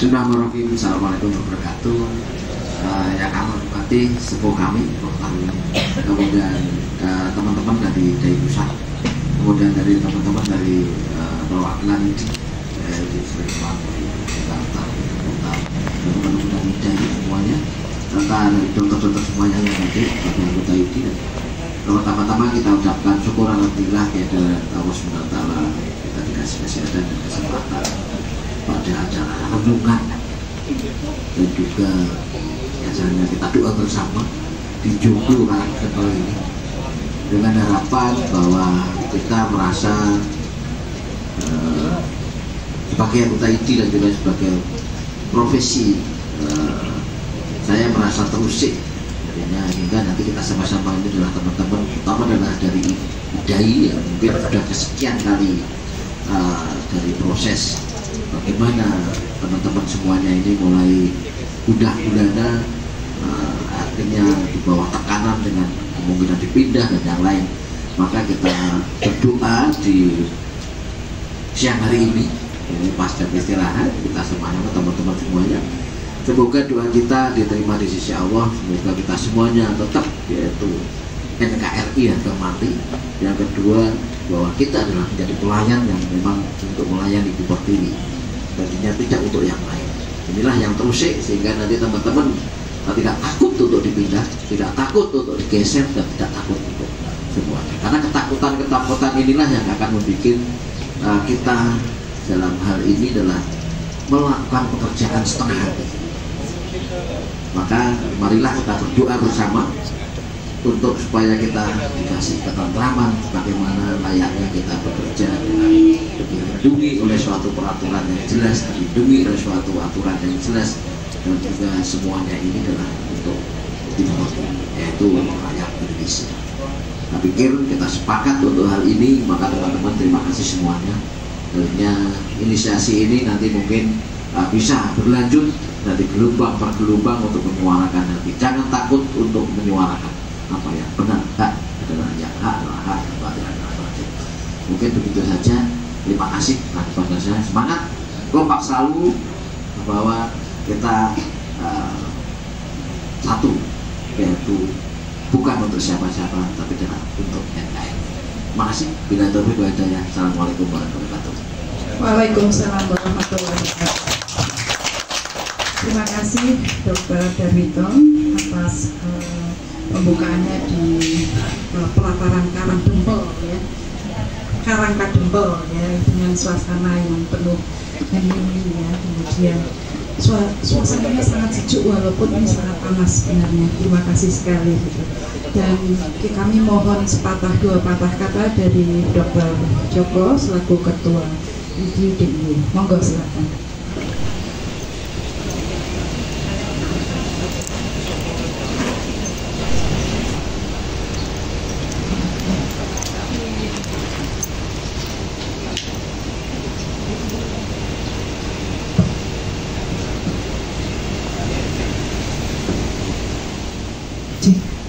Bismillahirrahmanirrahim. Assalamualaikum warahmatullahi wabarakatuh. Yang kami hormati sepuh kami, kemudian teman-teman dari pusat, kemudian dari teman-teman dari perwakilan di Sleman, Jakarta, teman-teman dari IDAI semuanya, serta dari dokter-dokter semuanya yang hadir pada anggota IDI. Dan pertama-tama kita ucapkan syukur alhamdulillah kepada Allah SWT, kita dikasih kesehatan dan kesempatan pada acara renungan dan juga biasanya kita doa bersama di Joglo Karangtempel ini dengan harapan bahwa kita merasa sebagai anggota IDI dan juga sebagai profesi saya merasa terusik hingga nanti kita sama-sama ini adalah teman-teman, utama adalah dari IDAI yang mungkin sudah kesekian kali dari proses bagaimana teman-teman semuanya ini mulai gundah-gulana, akhirnya di bawah tekanan dengan kemungkinan dipindah dan yang lain. Maka kita berdoa di siang hari ini pasca istirahat, kita semuanya, teman-teman semuanya, semoga doa kita diterima di sisi Allah. Semoga kita semuanya tetap yaitu NKRI atau mati. Yang kedua, bahwa kita adalah menjadi pelayan yang memang untuk melayani Ibu Pertiwi, tadinya tidak untuk yang lain. Inilah yang terusik sehingga nanti teman-teman tidak takut untuk dipindah, tidak takut untuk digeser, dan tidak takut untuk semuanya. Karena ketakutan inilah yang akan membuat kita dalam hal ini adalah melakukan pekerjaan setengah hati. Maka marilah kita berdoa bersama untuk supaya kita dikasih ketentraman bagaimana layaknya kita bekerja dengan dilindungi oleh suatu peraturan yang jelas, dilindungi oleh suatu aturan yang jelas, dan juga semuanya ini adalah untuk timur, yaitu rakyat Indonesia. Saya pikir kita sepakat untuk hal ini, maka teman-teman terima kasih semuanya. Tentunya inisiasi ini nanti mungkin bisa berlanjut dari gelombang per gelombang untuk menyuarakan hati. Jangan takut untuk menyuarakan apa yang benar, hak adalah yang hak adalah hak, batil adalah batil. Mungkin begitu saja. Terima kasih kepada saya. Semangat, kompak selalu, bahwa kita satu, yaitu bukan untuk siapa-siapa, tapi adalah untuk NKRI. Terima kasih. Bila taufiq wal hidayah. Assalamualaikum warahmatullahi wabarakatuh. Waalaikumsalam warahmatullahi wabarakatuh. Terima kasih Dr. Darmito atas pembukaannya di pelataran Karangtempel ya, Karangtempel ya, dengan suasana yang penuh hening ya, kemudian suasananya sangat sejuk walaupun ini sangat panas sebenarnya. Terima kasih sekali gitu. Dan kami mohon sepatah dua patah kata dari Dr. Joko selaku Ketua IDI. Monggo silakan.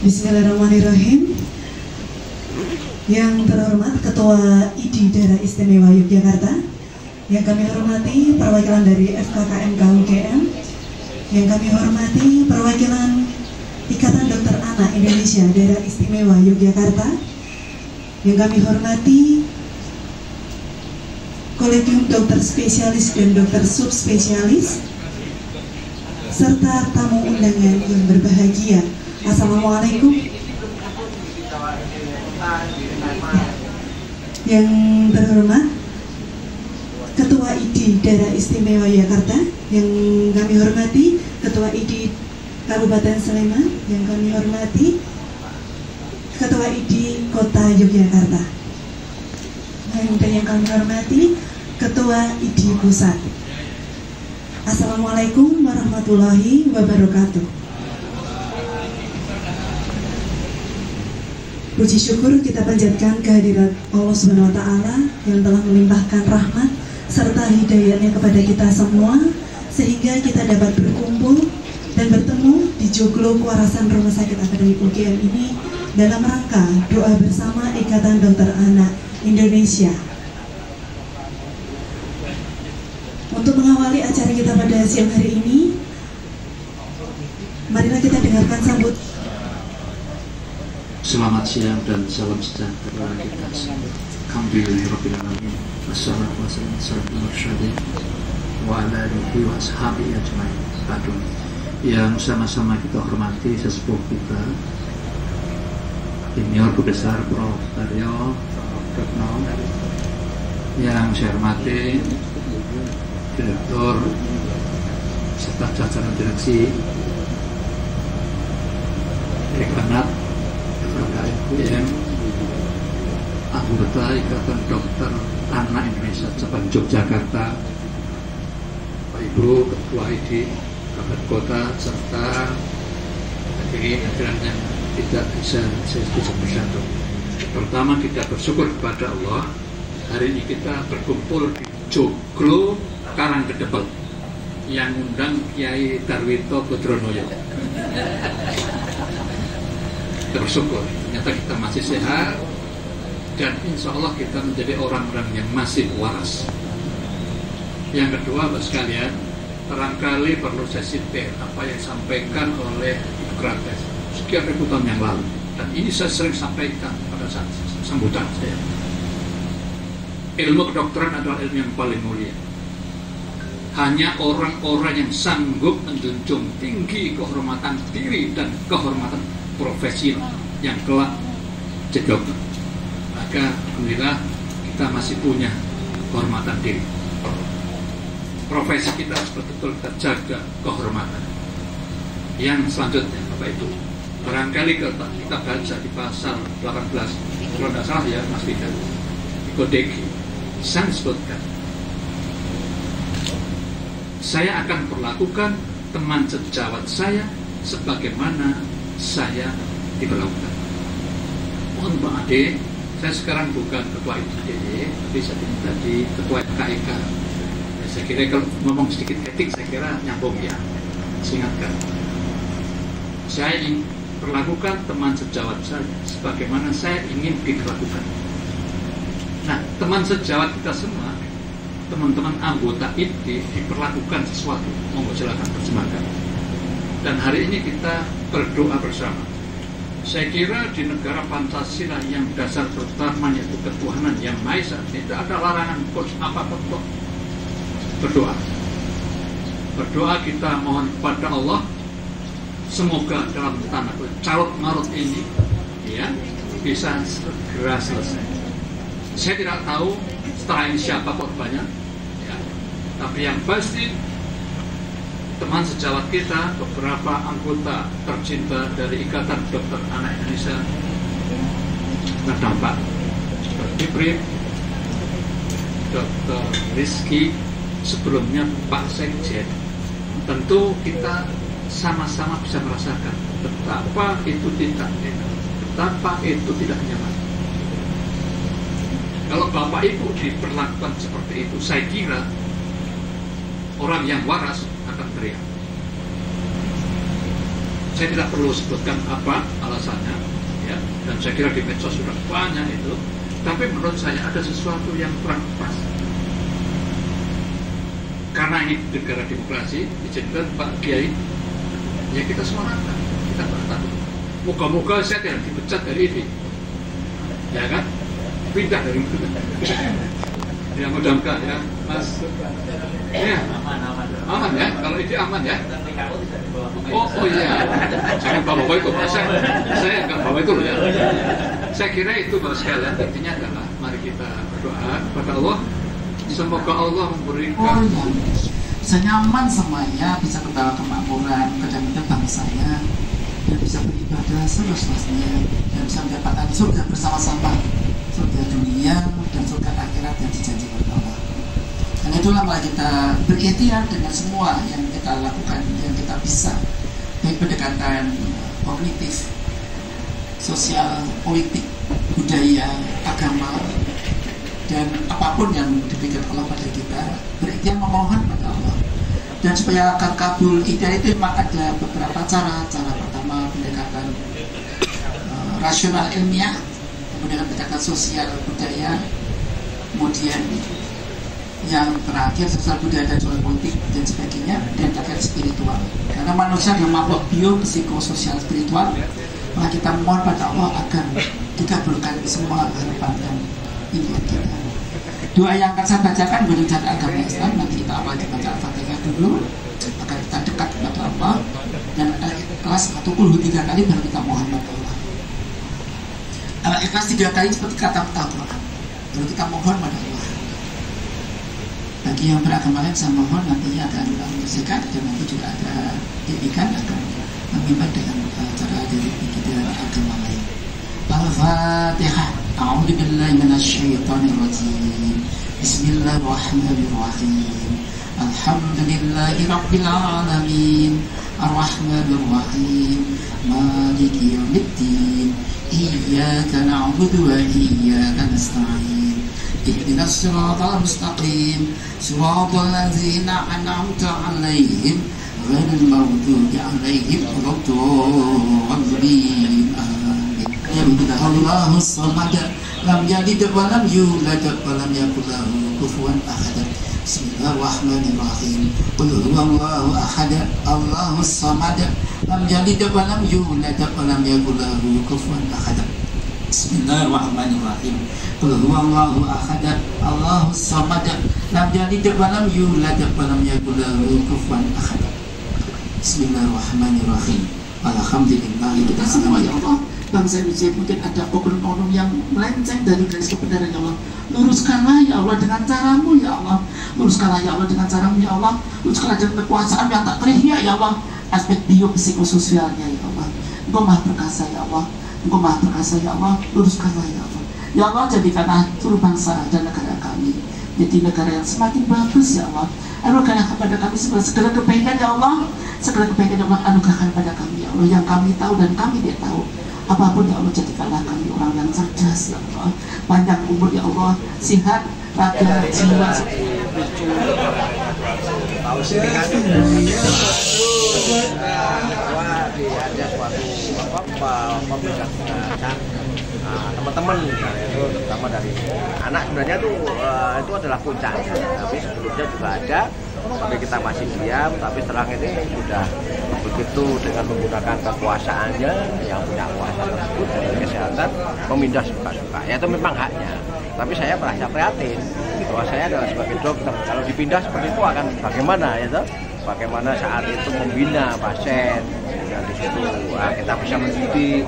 Bismillahirrahmanirrahim. Yang terhormat Ketua IDI Daerah Istimewa Yogyakarta, yang kami hormati perwakilan dari FKKMK UGM, yang kami hormati perwakilan Ikatan Dokter Anak Indonesia Daerah Istimewa Yogyakarta, yang kami hormati Kolegium Dokter Spesialis dan Dokter Subspesialis, serta tamu undangan yang berbahagia. Assalamualaikum. Yang terhormat Ketua IDI Daerah Istimewa Yogyakarta, yang kami hormati Ketua IDI Kabupaten Sleman, yang kami hormati Ketua IDI Kota Yogyakarta, dan yang kami hormati Ketua IDI Pusat. Assalamualaikum warahmatullahi wabarakatuh. Puji syukur kita panjatkan kehadirat Allah Subhanahu wa Ta'ala yang telah melimpahkan rahmat serta hidayahnya kepada kita semua, sehingga kita dapat berkumpul dan bertemu di Joglo Kuarasan Rumah Sakit Akademik UGM ini dalam rangka doa bersama Ikatan Dokter Anak Indonesia. Untuk mengawal mengawali acara kita pada siang hari ini, marilah kita dengarkan sambut. Selamat siang dan salam sejahtera kita semua. Alhamdulillahirabbil alamin. Wassalatu wassalamu ala rasulillah wa ala alihi wa ashabihi ajmain. Yang sama-sama kita hormati sesepuh kita, Senior Guru Besar Prof. Daryo Retno, yang saya hormati Direktur serta jajaran direksi Dekanat FKIPM, anggota Ikatan Dokter Anak Indonesia Cabang Yogyakarta, Pak Ibu Ketua ID Kabupaten Kota, serta hadirin yang tidak bisa saya sebut bersatu. Pertama, kita bersyukur kepada Allah, hari ini kita berkumpul di Joglo Karangkedebel yang undang Kiai Darwito Budronoyo. Kita bersyukur, ternyata kita masih sehat dan insya Allah kita menjadi orang-orang yang masih waras. Yang kedua, Bapak sekalian, barangkali perlu saya sitir apa yang disampaikan oleh Hippocrates sekian ribu tahun yang lalu, dan ini saya sering sampaikan pada saat sambutan saya. Ilmu kedokteran adalah ilmu yang paling mulia. Hanya orang-orang yang sanggup menjunjung tinggi kehormatan diri dan kehormatan profesi yang kelak jadi dokter. Maka alhamdulillah kita masih punya kehormatan diri. Profesi kita betul-betul kita jaga kehormatan. Yang selanjutnya Bapak Ibu, barangkali kalau kita baca di pasal 18, kalau tidak salah ya Mas Bida, di Kodeki, saya sebutkan, saya akan perlakukan teman sejawat saya sebagaimana saya diperlakukan. Mohon Pak Ade, saya sekarang bukan ketua IDD, tapi saya menjadi ketua KIK. Saya kira kalau ngomong sedikit etik, saya kira nyambung ya. Saya ingatkan, saya ingin perlakukan teman sejawat saya sebagaimana saya ingin diperlakukan. Nah, teman sejawat kita semua, teman-teman anggota IDD diperlakukan sesuatu, monggo silakan terjemahkan. Dan hari ini kita berdoa bersama. Saya kira di negara Pancasila yang dasar pertama yaitu ketuhanan yang Maha Esa, tidak ada larangan apapun kok. Berdoa. Berdoa kita mohon kepada Allah, semoga dalam tanda carut marut ini ya bisa segera selesai. Saya tidak tahu setelah ini siapa korbannya ya. Tapi yang pasti teman sejawat kita, beberapa anggota tercinta dari Ikatan Dokter Anak Indonesia terdampak, seperti Brim, Dr. Rizky, sebelumnya Pak Sekjen. Tentu kita sama-sama bisa merasakan betapa itu tidak enak, betapa itu tidak nyaman. Kalau Bapak Ibu diperlakukan seperti itu, saya kira orang yang waras akan teriak. Saya tidak perlu sebutkan apa alasannya, ya, dan saya kira di medsos sudah banyak itu. Tapi menurut saya ada sesuatu yang kurang pas. Karena ini negara demokrasi, izinkan Pak Kiai, ya kita semangatkan, kita bertakut. Moga-moga saya tidak dipecat dari ini, ya kan? Pindah dari itu. Ya mudah-mudahan ya, Mas. Ya, aman ya, kalau ini aman ya. Oh iya, jangan bawa itu, saya nggak bawa itu loh ya. Saya kira itu Bapak sekalian, intinya adalah mari kita berdoa kepada Allah, semoga Allah memberikan bisa nyaman semuanya, bisa kebawa kemakmuran, kedamaian bangsanya, dan bisa beribadah seluas-luasnya, dan bisa mendapatkan surga bersama-sama, surga dunia dan surga akhirat yang dijanjikan oleh Allah. Dan itulah malah kita berikhtiar dengan semua yang kita lakukan, yang kita bisa, baik pendekatan kognitif, sosial, politik, budaya, agama, dan apapun yang diberikan Allah pada kita, berikhtiar memohon pada Allah. Dan supaya akan kabul ikhtiar itu memang ada beberapa cara. Cara pertama pendekatan rasional ilmiah, kemudian pendekatan sosial budaya, kemudian yang terakhir sosial budaya dan sosial politik dan sebagainya, dan terakhir spiritual. Karena manusia adalah makhluk biopsikososial spiritual, maka kita mohon pada Allah agar dikabulkan semua harapan dan impian kita. Doa yang akan saya bacakan berdasarkan agama Islam. Nanti kita awal dibaca Al-Fatihah dulu agar kita dekat kepada Allah, dan Al-Ikhlas atau Qul Hu 3 kali baru kita mohon pada Allah. Al-Ikhlas 3 kali seperti kata Al-Quran, baru kita mohon pada Allah. Bagi yang beragama lain saya mohon nantinya ada zakat, dan nanti juga ada ikan akan memimpin dengan cara dari kita agama lain. Al-Fatihah. A'udzu billahi minasyaitonir rajim. Bismillahirrahmanirrahim. Alhamdulillahi rabbil alamin. Arrahmanir rahim. Maliki yaumiddin. Iyyaka na'budu wa iyyaka nasta'in. Ihdinas siratal mustaqim. Siratal ladzina an'amta 'alaihim ghairil maghdubi 'alaihim waladdallin. Allahus samad, lam yalid wa lam yulad wa lam yakul lahu kufuwan ahad. Bismillahirrahmanirrahim. Qul huwallahu ahad, Allahus samad, lam yalid wa lam yulad wa lam yakul lahu kufuwan ahad. Bismillahirrahmanirrahim. Qul huwallahu ahad, Allahus samad, lam yalid wa lam yulad wa lam yakul lahu kufuwan ahad. Bismillahirrahmanirrahim. Alhamdulillah. Kita semua ya Allah, bangsa Indonesia mungkin ada oknum-oknum yang melenceng dari garis kebenaran ya Allah. Luruskanlah ya Allah dengan caramu ya Allah. Luruskanlah ya Allah dengan caramu ya Allah. Luruskanlah dengan kekuasaan yang tak terhingga ya Allah. Aspek biopsikososialnya ya Allah. Engkau maha perkasa ya Allah. Engkau maha perkasa ya Allah. Luruskanlah ya Allah. Ya Allah, jadikanlah seluruh bangsa dan negara kami jadi negara yang semakin bagus ya Allah. Anugerahkan kepada kami segala kebaikan ya Allah. Segala kebaikan ya Allah anugerahkan kepada kami ya Allah, yang kami tahu dan kami tidak tahu. Apapun ya Allah, jadikanlah kami orang yang cerdas ya Allah. Panjang umur ya Allah, sehat raga jiwa. Ada suatu pembicaraan teman-teman itu, terutama dari anak, sebenarnya itu adalah puncaknya. Tapi sebelumnya juga ada, tapi kita masih diam. Tapi setelah ini sudah begitu dengan menggunakan kekuasaannya yang punya kuasa tersebut dari kesehatan memindah suka-suka. Ya itu memang haknya. Tapi saya merasa prihatin bahwa saya adalah sebagai dokter, kalau dipindah seperti itu akan bagaimana ya toh? Bagaimana saat itu membina pasien, dan di situ kita bisa mendidik,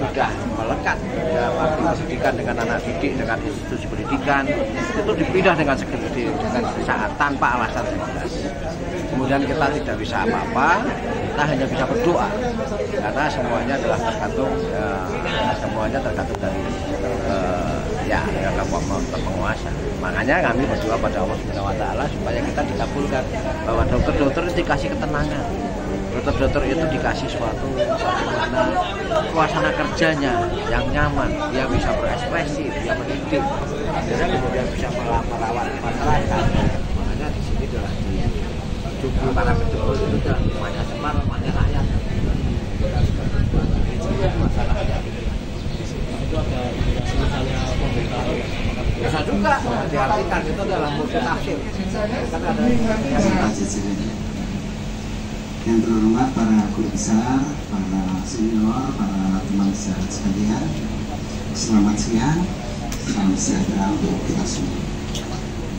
sudah melekat dalam arti pendidikan dengan anak didik, dengan institusi pendidikan, itu dipindah dengan saat tanpa alasan jelas. Kemudian kita tidak bisa apa-apa, kita hanya bisa berdoa, karena semuanya adalah tergantung, semuanya tergantung dari penguasa. Makanya kami berdoa pada Allah Subhanahu wa Ta'ala supaya kita dikabulkan, bahwa dokter-dokter itu dikasih ketenangan, dokter-dokter itu dikasih suatu bagaimana suasana kerjanya yang nyaman, dia bisa berekspresi, dia mendidik, akhirnya kemudian bisa merawat masyarakat. Makanya di sini adalah didukung para pejabat itu adalah rumahnya Semar, rumahnya rakyat. Masalah itu ada misalnya pemerintah bisa juga diartikan itu adalah multitafsir. Kan ada yang terhormat para guru besar, para senior, para teman sejarah sekalian, selamat siang, salam sejahtera untuk kita semua.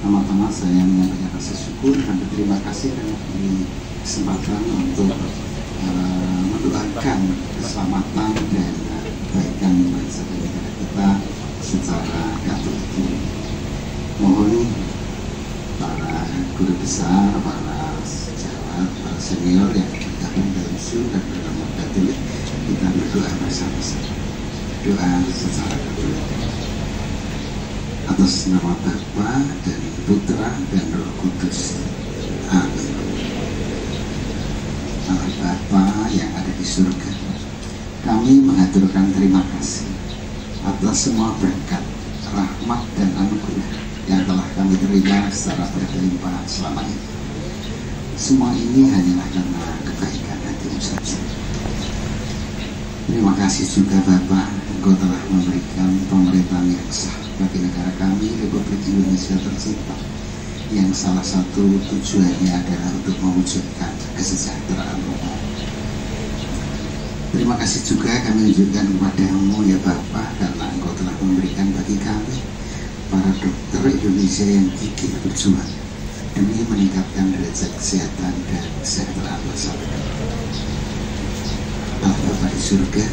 Pertama-tama saya menyampaikan rasa syukur dan berterima kasih karena diberi kesempatan untuk mendoakan keselamatan dan kebaikan bangsa dan negara kita secara katolik. Mohon para guru besar, para sejawat, para senior yang bergabung dalam Zoom dan beragama Katolik, kita berdoa bersama-sama. Doa secara Katolik atas nama Bapa dan Putra dan Roh Kudus. Amin. Allah Bapa yang ada di surga, kami mengaturkan terima kasih atas semua berkat, rahmat dan anugerah yang telah kami terima secara berlimpah selama ini. Semua ini hanyalah karena kebaikan hati-Mu saja. Terima kasih juga Bapa, Engkau telah memberikan pemerintahan yang sah bagi negara kami, Republik Indonesia tercinta, yang salah satu tujuannya adalah untuk mewujudkan kesejahteraan umum. Terima kasih juga kami unjukkan kepadamu ya Bapak, karena Engkau telah memberikan bagi kami para dokter Indonesia yang gigih berjuang demi meningkatkan derajat kesehatan dan kesejahteraan masyarakat. Bapak di surga,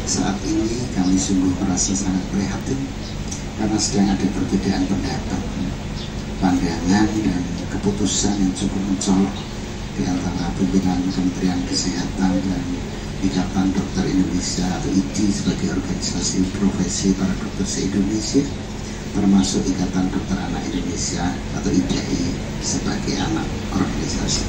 saat ini kami sungguh merasa sangat prihatin karena sedang ada perbedaan pendapat, pandangan dan keputusan yang cukup mencolok di antara pimpinan Kementerian Kesehatan dan Ikatan Dokter Indonesia atau IDI sebagai organisasi profesi para dokter se-Indonesia, termasuk Ikatan Dokter Anak Indonesia atau IDAI sebagai anak organisasi.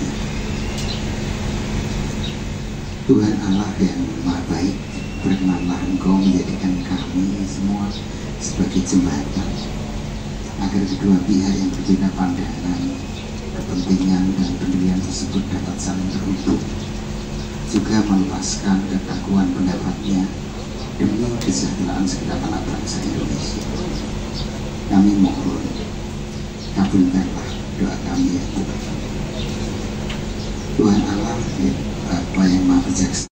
Tuhan Allah yang Maha Baik, berkenanlah Engkau menjadikan kami semua sebagai jembatan agar kedua pihak yang berbeda pandangan, kepentingan dan pendirian tersebut dapat saling terhubung, juga meluaskan kekakuan pendapatnya demi kesejahteraan segenap anak bangsa Indonesia. Kami mohon, kabulkanlah doa kami ya Tuhan. Tuhan Allah, Bapa yang Maha Bijaksana.